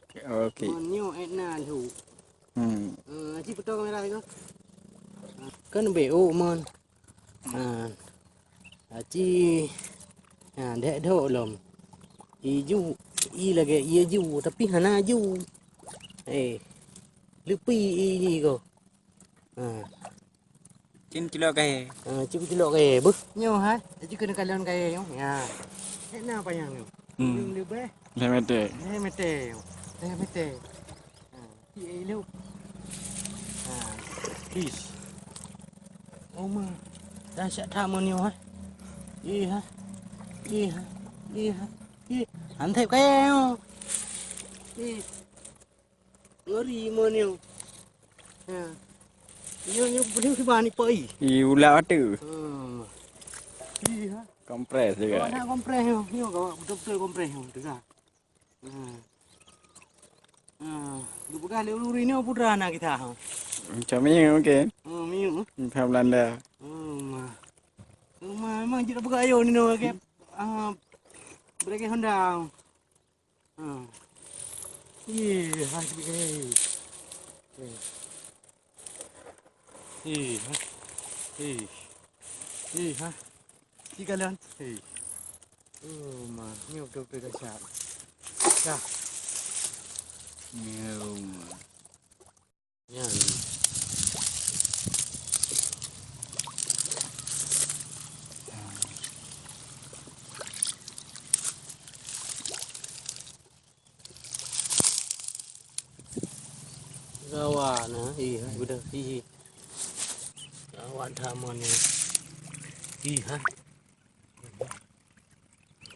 Okey. Monyo etna thu. Aci betul kamera itu. Kan BO mon. Aci dek dok lom. Iju i lagi ia ju tapi hana ju. Lupi i ko. Cin cilok kae. Cuba celok kaya buh. Nyo ha. Aci kena kalian kaya yo. Ya. Etna apa yang yo? Lebih. Lemete. Mete. Mete. Pi lu. Fish. Oma. Dah siap tamu ni ha. Iya. Iya. Iya. Iya. Antep kaya yo. Ngeri mon yo. Yo boleh bani pai. Ulat tu. Iya. Kompres juga. Nak kompres yo. Yo kau betul-betul kompres yo. Dengar. Lu bukan luri ni putra anak kita. Macam ni mungkin. Miu. Pihak Belanda. Memang tidak buka ayo ni no ke. Brake Honda. Iya, hasbi ke. Ha. Tiga lan. Ma, ni betul-betul dahsyat. Dah. Ya. Kawan, iya, udah, iya. Kawan tamunya, iya.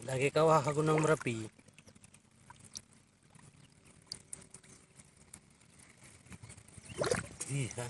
Lagi kawah Gunung Merapi. Iya.